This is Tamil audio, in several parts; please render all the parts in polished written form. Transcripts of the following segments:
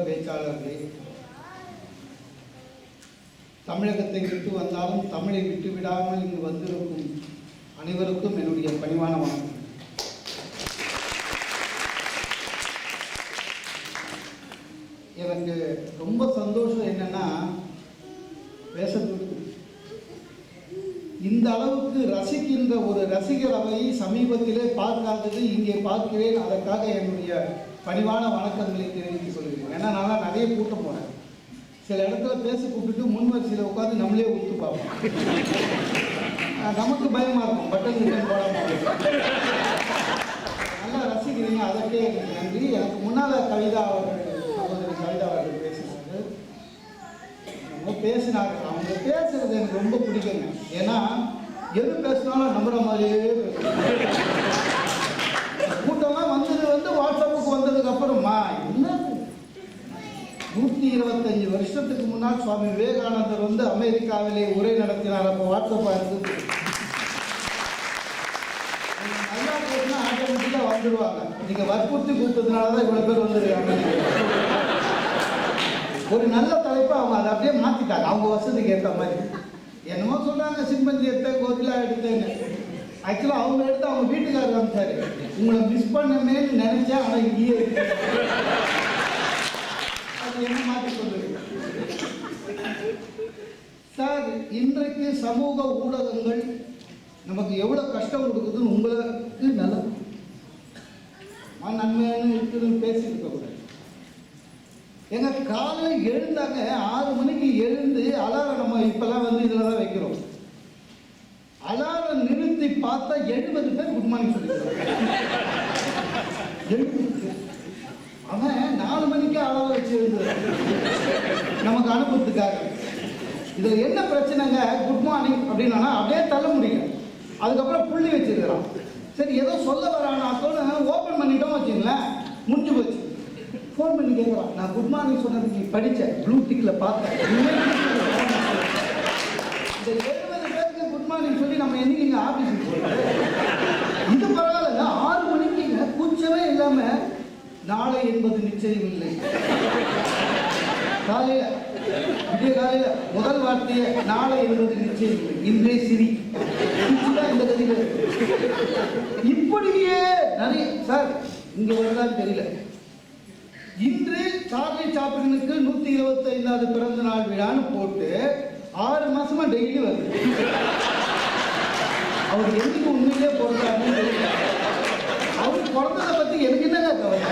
பேச்சாளர்களே, தமிழகத்தை விட்டு வந்தாலும் தமிழை விட்டு விடாமல் இங்கு வந்திருக்கும் அனைவருக்கும் என்னுடைய பணிவான வணக்கம். எனக்கு ரொம்ப சந்தோஷம் என்னன்னா, பேசுறது இந்த அளவுக்கு ரசிக்கின்ற ஒரு ரசிகர் அவையை சமீபத்திலே பார்க்காதது இங்கே பார்க்கிறேன். அதற்காக என்னுடைய பணிவான வணக்கங்களை தெரிவித்துக் கொள்கிறேன். ஏன்னா நான் நிறைய கூட்டம் போனேன். சில இடத்துல பேச கூப்பிட்டு முன் வரிசையில் உட்காந்து நம்மளே ஊத்து பார்ப்போம். நமக்கு பயமா இருக்கும், பட்டன் ரிட்டன் போடாமல். நல்லா ரசிக்கிறீங்க, அதற்கே எனக்கு நன்றி. எனக்கு முன்னால் கவிதா அவர்கள் பேசினாங்க. அவங்க பேசுறது எனக்கு ரொம்ப பிடிக்குங்க. ஏன்னா எது பேசினாலும் நம்புற மாதிரியே கூட்டம்லாம் வந்து வாட்ஸ்அப்புக்கு வந்ததுக்கு அப்புறமா என்ன 125 வருஷத்துக்கு முன்னால் சுவாமி விவேகானந்தர் வந்து அமெரிக்காவிலே உரை நடத்தினார். அப்போ வாட்ஸ்அப்பா இருந்தது. நல்லா பேசினா ஆட்டோமேட்டிக்கா வந்துடுவாங்க. நீங்க வற்புறுத்தி கூப்பிட்டதுனாலதான் இவ்வளவு பேர் வந்துருக்காங்க. ஒரு நல்ல தலைப்பை அவங்க அதை அப்படியே மாற்றிட்டாங்க, அவங்க வசதிக்கு ஏற்ற மாதிரி. என்னமோ சொல்கிறாங்க, சிம்பந்தி எடுத்தேன், கோகிலா எடுத்தேன்னு. ஆக்சுவலாக அவங்க எடுத்து அவங்க வீட்டுக்காரர் காமிச்சாரு. உங்களை மிஸ் பண்ணமேன்னு நினைச்சேன், ஆனால் இங்கேயே அது என்ன மாற்றி சொல்லுது சார். இன்றைக்கு சமூக ஊடகங்கள் நமக்கு எவ்வளோ கஷ்டம் கொடுக்குதுன்னு உங்களுக்கு நல்ல நன்மையான இருக்குதுன்னு பேசியிருக்கக்கூடாது. எங்க காலையில் எழுந்தாங்க 6 மணிக்கு எழுந்து அலாரம், நம்ம இப்பெல்லாம் வந்து இதில் தான் வைக்கிறோம். அலாரம் நிறுத்தி பார்த்தா 70 பேர் குட் மார்னிங் சொல்லிக்கிறாங்க. 70 பேர். அவன் 4 மணிக்கே அலாரம் வச்சு எழுந்து நமக்கு அனுப்புறதுக்காக. இதில் என்ன பிரச்சனைங்க, குட் மார்னிங் அப்படின்னா அப்படியே தள்ள முடியல. அதுக்கப்புறம் புள்ளி வச்சிருக்கிறான். சரி ஏதோ சொல்ல வரானாத்தோன்னு ஓப்பன் பண்ணிட்டோம் வச்சுங்களேன், முடிஞ்சு போச்சு. ஃபோன் பண்ணி கேட்குறான், நான் குட் மார்னிங் சொன்னது நீ படித்தேன், ப்ளூ டிக்கில் பார்த்தேன். இந்த 70 பேருக்கு குட் மார்னிங் சொல்லி நம்ம என்னைக்கு இங்கே ஆஃபீஸுக்கு போகிறோம். இது பரவாயில்லைங்க, 6 மணிக்குங்க கூச்சமே இல்லாமல் நாளை என்பது நிச்சயம் இல்லை. காலையில் விடிய காலையில் முதல் வார்த்தையே நாளை என்பது நிச்சயம் இல்லை, இன்றே சிரி. இந்த கதையில் இப்படியே நிறைய சார் இங்கே வருதான்னு தெரியல. இன்று சார்லி சாப்ளினுக்கு 125வது பிறந்த நாள் விழான்னு போட்டு 6 மாசமா டெய்லி வருது. அவர் எதுக்கு உண்மையிலே பிறந்தாருன்னு தெரியல. அவர் பிறந்ததை பத்தி எனக்கு என்னங்க கவலை.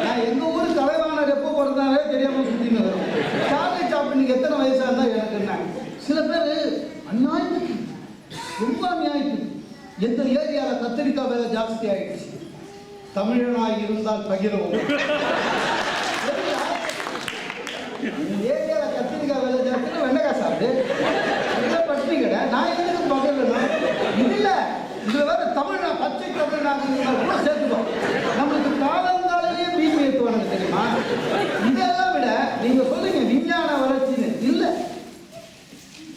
நான் எங்க ஊரு கலைவாணர் எப்போ பிறந்தாரே தெரியாம சுத்தின்னு வரும். சார்லி சாப்ளினுக்கு எத்தனை வயசா இருந்தா எனக்கு என்ன. சில பேர் அநியாயத்துக்கு, ரொம்ப அநியாயத்துக்கு. எந்த ஏரியாவில் கத்திரிக்காய் வேலை ஜாஸ்தி ஆயிடுச்சு. தமிழனாய் இருந்தால் பகிரவும். ஏரியாவில் கத்திரிக்காய் வேலை ஜாஸ்தி, வெண்டைக்காய் சாப்பிட்டு பட்டினி கடை. நான் எதுக்கு பகிரணும்? இது இல்லை, இதுல வேற தமிழ்னா பச்சை தமிழ்நாடு கூட சேர்த்துக்கோம். நம்மளுக்கு காலங்காலையே பீமி ஏற்றுவாங்க தெரியுமா. இதெல்லாம் விட நீங்க சொல்லுங்க விஞ்ஞான வளர்ச்சின்னு இல்லை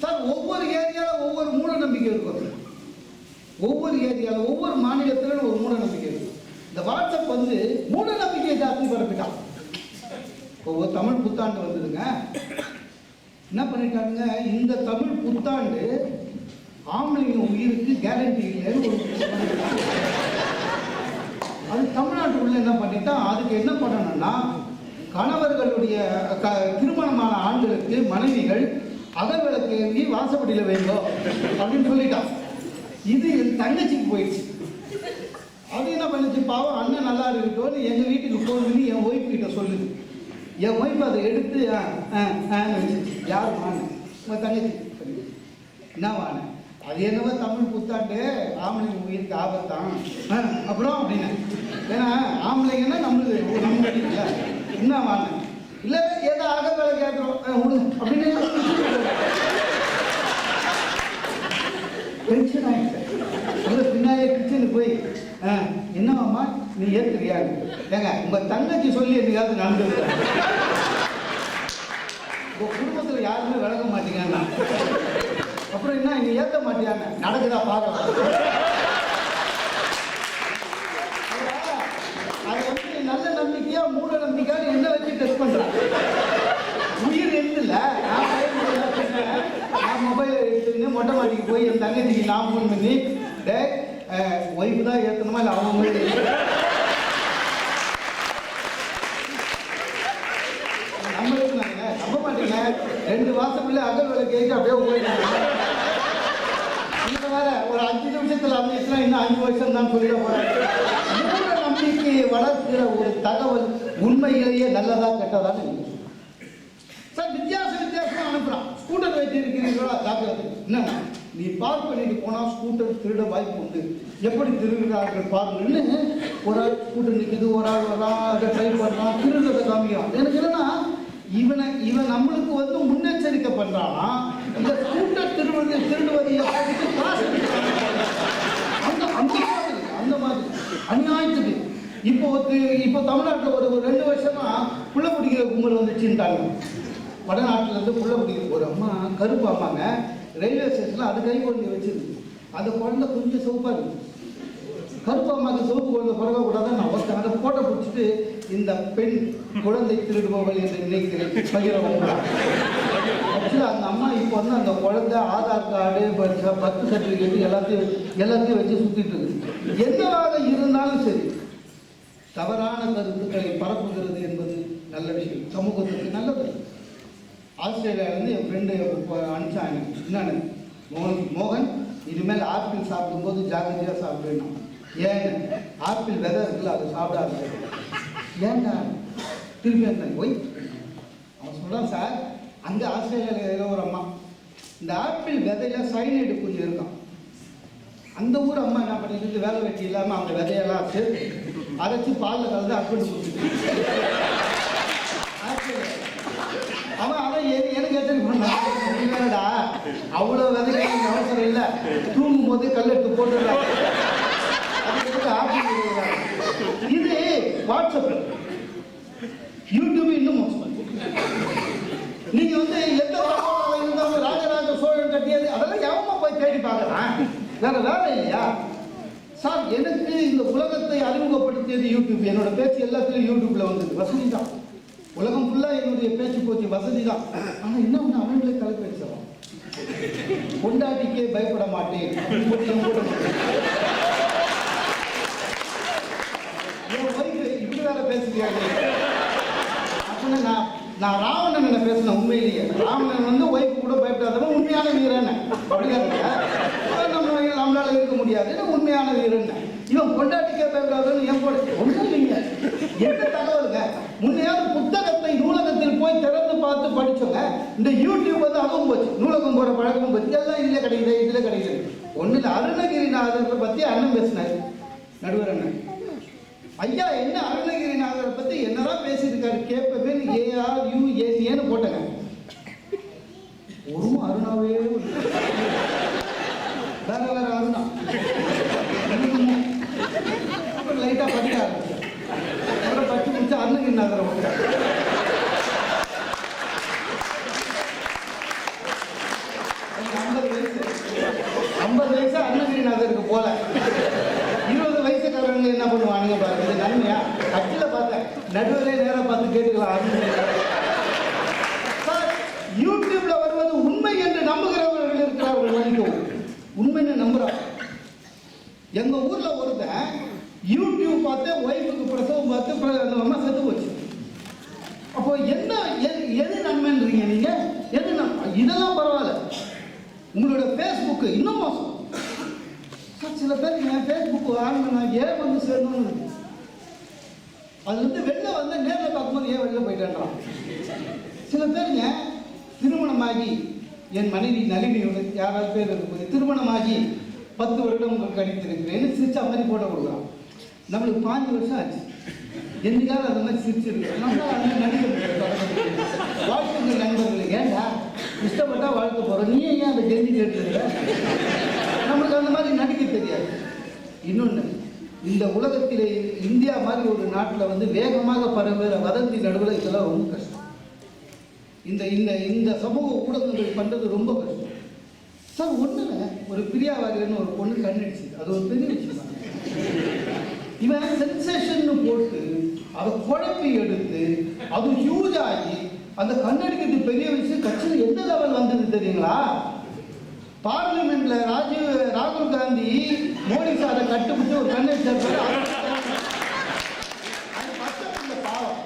சார். ஒவ்வொரு ஏரியாவில் ஒவ்வொரு மூட நம்பிக்கை இருக்கும். ஒவ்வொரு ஏரியாவில் ஒவ்வொரு மாநிலத்திலும் ஒரு மூட நம்பிக்கை இருக்கும். இந்த வாட்ஸ்அப் வந்து மூட நம்பிக்கையை ஜாஸ்தி பரப்பிட்டான். இப்போ தமிழ் புத்தாண்டு வந்ததுங்க, என்ன பண்ணிட்டாங்க, இந்த தமிழ் புத்தாண்டு ஆம்பளைங்க உயிருக்கு கேரண்டி இல்லைன்னு ஒரு அது தமிழ்நாட்டுக்குள்ள என்ன பண்ணிட்டான். அதுக்கு என்ன பண்ணணும்னா, கணவர்களுடைய திருமணமான ஆண்களுக்கு மனைவிகள் அகல்விளக்கு ஏந்தி வாசப்படியில் வைங்கோ அப்படின்னு சொல்லிட்டான். இது என் தங்கச்சிக்கு போயிடுச்சு. அது என்ன பண்ணிச்சு, பாவம் அண்ணன் நல்லா இருக்கட்டும் எங்க வீட்டுக்கு ஃபோன் பண்ணி என் ஒய்ஃப் கிட்ட சொல்லுது. என் ஒய்ஃப் அதை எடுத்து யார் வான உங்கள் தங்கச்சி என்ன வான, அது என்னவோ தமிழ் புத்தாண்டு ஆம்பளைங்க உயிருக்கு ஆபத்தான் அப்புறம் அப்படின்னு. ஏன்னா ஆம்பளைங்கன்னா நம்மளுக்கு நம்ம இல்லை என்ன வான இல்லை ஏதோ ஆக வேலை கேட்குறோம் விடு அப்படின்னு டென்ஷன் ஆகிடுச்சு. பின்னாலே கிச்சனுக்கு போய் என்னவாம்மா நீ ஏற்றுறியா, ஏங்க உங்கள் தங்கச்சி சொல்லி என்னைக்காவது நடந்தது. உங்கள் குடும்பத்தில் யாருமே விளக்க மாட்டீங்கன்னா அப்புறம் என்ன நீ ஏற்ற மாட்டியாங்க நடக்குதா பார்க்கலாம். அது வந்து நல்ல நம்பிக்கையா மூட நம்பிக்கையா என்ன வச்சு டெஸ்ட் பண்றாங்க. தங்கச்சிக்கு நான் ஃபோன் பண்ணி ஒய்ஃபு தான் ஏற்றணுமா இல்லை அவங்க நம்மளுக்கு நாங்கள் நம்ப மாட்டேங்க 2 மாதத்துக்குள்ளே அகல் வேலை கேட்டு அப்படியே போயிட்டாங்க. இந்த வேற ஒரு 5 நிமிஷத்தில் அமைச்சுனா இன்னும் 5 வருஷம் தான் சொல்லிட போகிறேன். நம்பிக்கையை வளர்க்கிற ஒரு தகவல் உண்மையிலேயே நல்லதா கெட்டதான்னு சார் வித்தியாசம் அனுப்புறான். ஸ்கூட்டர் வச்சிருக்கிறீங்களா ஜாக்கிரதை. என்னன்னா நீ பார்க் பண்ணிட்டு போனா ஸ்கூட்டர் திருட வாய்ப்பு உண்டு, எப்படி திருடுறார்கள் பாருங்கன்னு ஒரு ஆள் ஸ்கூட்டர் நிற்குது, ஒரு ஆள் வரான், அதை ட்ரை பண்ணுறான், திருடுறதை காமிக்கிறான். எனக்கு என்னன்னா இவன் நம்மளுக்கு வந்து முன்னெச்சரிக்கை பண்றானா இந்த ஸ்கூட்டர் திருடுவது அந்த மாதிரி அநியாயத்துக்கு. இப்போ தமிழ்நாட்டில் ஒரு 2 வருஷமா புள்ள பிடிக்கிற கும்பல் வந்துச்சுட்டாங்க. வடநாட்டில் இருந்து புள்ள பிடிக்கிற ஒரு அம்மா, கருப்பு அம்மாங்க, ரயில்வே ஸ்டேஷனில் அது கை குழந்தை வச்சிருக்கு. அந்த குழந்தை கொஞ்சம் சிவப்பாக இருக்கு. கருப்பு அம்மாவுக்கு சிவப்பு குழந்தை பிறக்கக்கூடாதுன்னு அவசியம் அதை போட்டோ பிடிச்சிட்டு இந்த பெண் குழந்தை திருடுபவள் என்று நினைக்கிறேன் பகிரவங்க. ஆக்சுவலாக அந்த அம்மா இப்போ வந்து அந்த குழந்தை ஆதார் கார்டு, பர்த் சர்டிஃபிகேட் எல்லாத்தையும் வச்சு சுற்றிட்டு இருக்கு. என்னவாக இருந்தாலும் சரி தவறான கருத்துக்களை பரப்புகிறது என்பது நல்ல விஷயம், சமூகத்துக்கு நல்லது. ஆஸ்திரேலியாவிலேருந்து என் ஃப்ரெண்டு அனுப்பிச்சாங்க. என்னன்னு மோகன் இனிமேல் ஆப்பிள் சாப்பிடும்போது ஜாகிரதையாக சாப்பிடணும். ஏன் ஆப்பிள் விதை இருக்குல்ல அதை சாப்பிடாது. ஏன்டா திரும்பி இருந்தாங்க போய் அவன் சொல்கிறான், சார் அங்கே ஆஸ்திரேலியாவில் ஒரு அம்மா இந்த ஆப்பிள் விதையில சைனைடு கொஞ்சம் இருக்கான். அந்த ஊர் அம்மா என்ன பண்ணிட்டு வேலை வெட்டி இல்லாமல் அந்த விதையெல்லாம் அரைச்சி பாலில் கலந்து ஹஸ்பண்ட் கொடுத்துட்டு அவன் அவன் எனக்கு எத்தனைடா அவ்வளோ விதைக்கு அவசரம் இல்லை, தூங்கும் போது கல்லெடுத்து போட்டுடுறாங்க. அதுக்கு ஆப்பிள் இது வாட்ஸ்அப், யூடியூப் இன்னும் மோசம். நீங்க வந்து எந்த இருந்தாலும் ராஜராஜ சோழன் கட்டியது அதெல்லாம் எவமா போய் தேடி பார்க்கலாம், வேற வேலை இல்லையா சார்? எனக்கு இந்த உலகத்தை அறிமுகப்படுத்தியது யூடியூப். என்னோட பேச்சு எல்லாத்துலையும் யூடியூப்ல வந்தது. வசதி தான், உலகம் ஃபுல்லா என்னுடைய பேச்சு போச்சு, வசதி தான். ஆனா என்ன ஒண்ணு, அவங்களே தலைப்பேசுவான், கொண்டாட்டிக்கே பயப்பட மாட்டேன். இப்படி வேற பேசுகிறாங்க. அப்படின்னா நான் ராவணன் பேசினேன். உண்மையிலேயே ராவணன் வந்து ஒய்ஃபு கூட பயப்படாதவன் உண்மையான வீரன். நம்மளால இருக்க முடியாது, உண்மையான வீரன். இவன் கொண்டாட்டிக்கே பயப்படாதவன் என் கூட ஒன்றும் இல்லைங்க. என்ன தகவலுங்க, முன்னையாவது புத்தகத்தை நூலகத்தில் போய் திறந்து பார்த்து படிச்சோங்க. இந்த யூடியூப் வந்து அதுவும் போச்சு, நூலகம் போற பழக்கமும் போச்சு. எல்லாம் இதுல கிடைக்குது, இதுல கிடைக்குது. ஒண்ணு இல்லை, அருணகிரிநாதரை பத்தி அண்ணன் பேசினாரு, நடுவர் அண்ணன். ஐயா என்ன அருணகிரிநாதரை பத்தி என்னதான் பேசியிருக்காரு கேட்பவே ARUNA போட்டங்க. ஒரு அருணாவே வேற வேற அருணா. அப்புறம் லைட்டா படிக்க ஆரம்பிச்சேன். அப்புறம் படிச்சு முடிச்சு அருணகிரிநாதரை போட்டேன். 50 வயசு அருணகிரிநாதருக்கு போல 20 வயசுக்காரங்க என்ன பண்ணுவானுங்க பாருங்க. இது நன்மையா? கட்சியில் பார்த்தேன், நடுவரே நேராக பார்த்து கேட்டுக்கலாம். யூடியூப்ல வருவது உண்மை என்று நம்புகிறவர்கள் இருக்கிறார்கள். வணிகம் உண்மைன்னு நம்புறாங்க. எங்க ஊர்ல ஒருத்தன் யூடியூப் பார்த்து ஒய்ஃபுக்கு பிரசவம் பார்த்து அந்த அம்மா செத்து போச்சு. அப்போ என்ன எது நன்மைன்றீங்க நீங்க? எது இதெல்லாம் பரவாயில்ல, உங்களோட ஃபேஸ்புக் இன்னும் மோசம். சில பேர் என் ஃபேஸ்புக் ஆன் பண்ண ஏன் வந்து சேரணும்னு அது வந்து வெளில வந்து நேரில் பார்க்கும்போது ஏன் வெளில போயிட்டேன்றான். சில பேருங்க திருமணமாகி என் மனைவி நளினியோட யாராவது பேர் இருக்கும்போது திருமணமாகி 10 வருடம் உங்களுக்கு அடித்திருக்கிறேன்னு சிரிச்சா மாதிரி போட்டோ கொடுக்குறான். நம்மளுக்கு 5 வருஷம் ஆச்சு, என்னைக்காவது அந்த மாதிரி சிரிச்சிருக்கு. வாழ்க்கை நண்பர்களுக்கு ஏன்டா இஷ்டப்பட்டா வாழ்க்கை போகிறோம், நீ ஏன் அந்த கெஞ்சி கேட்டுருக்க? நம்மளுக்கு அந்த மாதிரி நடிக்க தெரியாது. இன்னொன்று, இந்த உலகத்திலே இந்தியா மாதிரி ஒரு நாட்டில் வந்து வேகமாக பரவுகிற வதந்தி நடுவில் இதெல்லாம் ரொம்ப கஷ்டம். இந்த இந்த இந்த சமூக ஊடகங்கள் பண்ணுறது ரொம்ப கஷ்டம் சார். ஒன்றுங்க, ஒரு பிரியாவாரின்னு ஒரு பொண்ணு கண்ணடிச்சு, அது ஒரு பெரிய விஷயம் தான். இவன் சென்சேஷன் போட்டு அதை குழப்பி எடுத்து அது ஹியூஜ் ஆகி அந்த கண்ணடிக்கிறது பெரிய விஷயம். கட்சியில் எந்த லெவல் வந்தது தெரியுங்களா? பார்லிமெண்ட்ல ராகுல் காந்தி மோடி சாரை கட்டுப்பிட்டு ஒரு கண்ணெட் சேர்ப்பாரு. பாவம்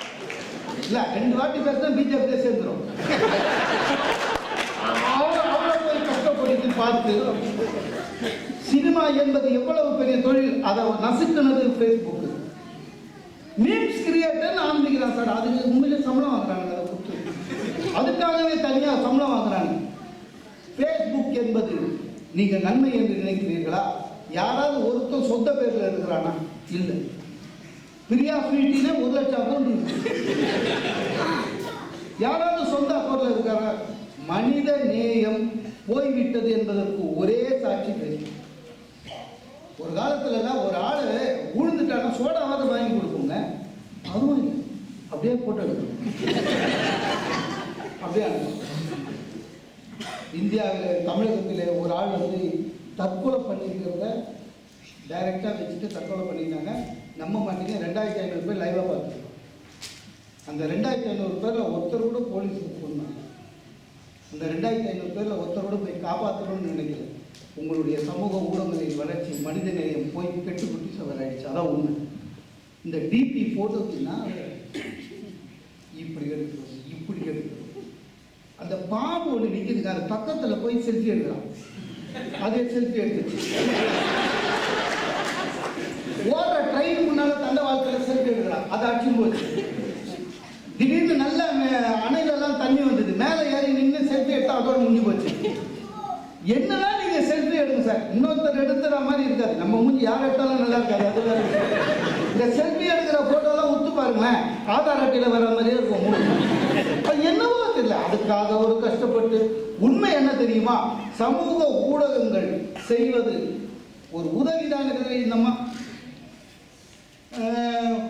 இல்ல 2 வாட்டி பேசினா பிஜேபி சேர்ந்துடும். அவ்வளோ போய் கஷ்டப்படுத்தி பார்த்து சினிமா என்பது எவ்வளவு பெரிய தொழில், அதை நசுக்குனது ஃபேஸ்புக். மீம்ஸ் கிரியேட்டர் ஆரம்பிக்கிறான் சார், அதுக்கு உண்மையிலே சம்பளம் வாங்குறாங்க. அதை கொடுத்து அதுக்காகவே தனியாக சம்பளம் வாங்குறாங்க. ஃபேஸ்புக் என்பது நீங்க நன்மை என்று நினைக்கிறீர்களா? யாராவது ஒருத்தர் சொந்த பேர்ல இருக்கிறானா? இல்லை. பிரியா ஸ்வீட்டிலே 1 லட்சம் அக்கௌண்ட் இருக்கு. யாராவது சொந்த அக்கௌண்ட்ல இருக்காரா? மனித நேயம் போய்விட்டது என்பதற்கு ஒரே சாட்சி பேசும். ஒரு காலத்துல எல்லாம் ஒரு ஆளு ஊழ்ந்துட்டானா சோடாவது வாங்கி கொடுப்போங்க, அதுவும் இல்லை, அப்படியே போட்டோ எடுக்கணும், அப்படியே இந்தியாவில் தமிழகத்தில் ஒரு ஆள் வந்து தற்கொலை பண்ணியிருக்கிறத டைரெக்டாக வச்சுட்டு தற்கொலை பண்ணியிருந்தாங்க. நம்ம மாட்டீங்க 2500 பேர் லைவாக பார்த்துருக்கோம். அந்த 2500 பேரில் ஒருத்தர் கூட போலீஸுக்கு சொன்னாங்க. அந்த 2500 பேரில் ஒருத்தர் கூட போய் காப்பாற்றணும்னு நினைக்கல. உங்களுடைய சமூக ஊடகங்களின் வளர்ச்சி மனித நேயம் போய் கெட்டுக்குட்டி சவராயிடுச்சு. அதான் உண்மை. இந்த டிபி ஃபோட்டோக்குன்னா இப்படி எடுக்கிறோம், இப்படி எடுக்கிறோம். அந்த பாம்பு ஒன்று நிற்கிதுங்க, அது பக்கத்தில் போய் செல்ஃபி எடுக்கிறான். அதே செல்ஃபி எடுத்துச்சு. ஓடுற ட்ரெயின் முன்னால தண்டை வாழ்க்கையில் செல்ஃபி எடுக்கிறான், அதை அடிச்சு போச்சு. திடீர்னு நல்ல அணையிலெல்லாம் தண்ணி வந்தது, மேலே ஏறி நின்று செல்ஃபி எடுத்தா அதோட முடிஞ்சு போச்சு. என்னதான் நீங்க செல்ஃபி எடுங்க சார், இன்னொருத்தர் எடுத்துற மாதிரி இருக்காது. நம்ம மூஞ்சி யார் எடுத்தாலும் நல்லா இருக்காது. அது வேற. இந்த செல்ஃபி எடுக்கிற போட்டோலாம் உத்து பாருங்களேன், ஆதார் அட்டையில் வர மாதிரியே இருக்கும். என்னவோ தெரியல, அதுக்காக ஒரு கஷ்டப்பட்டு. உண்மை என்ன தெரியுமா? சமூக ஊடகங்கள் செய்வது ஒரு உதவிதான். இந்தம்மா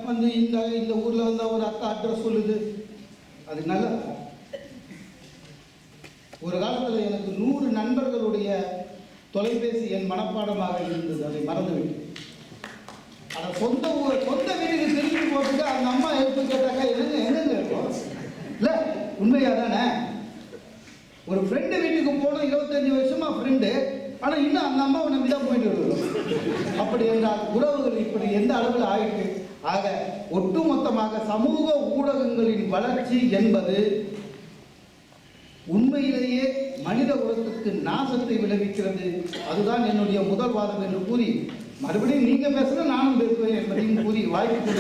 வந்து இந்த ஊர்ல வந்து ஒரு அக்கா அட்ரஸ் சொல்லுது, அது நல்ல. ஒரு காலத்தில் எனக்கு 100 நண்பர்களுடைய தொலைபேசி என் மனப்பாடமாக இருந்தது, அதை மறந்துவிட்டு. ஆனால் சொந்த வீட்டுக்கு திரும்பி போட்டுட்டு அந்த அம்மா எடுத்து கேட்டாக்கா எங்கெங்க இருக்கும் இல்லை, உண்மையாக தானே? ஒரு ஃப்ரெண்டு வீட்டுக்கு போனோம், 25 வருஷமா ஃப்ரெண்டு, ஆனால் இன்னும் அந்த அம்மாவை நம்பி தான் போயிட்டு வருவோம். அப்படி என்றால் உறவுகள் இப்படி எந்த அளவில் ஆயிட்டு. ஆக ஒட்டுமொத்தமாக சமூக ஊடகங்களின் வளர்ச்சி என்பது உண்மையிலேயே மனித குலத்துக்கு நாசத்தை விளைவிக்கிறது. அதுதான் என்னுடைய முதல் வாதம் என்று கூறி, மறுபடியும் நீங்க பேசுனா நானும் பேசுவேன் என்பதையும் கூறி வாய்ப்பு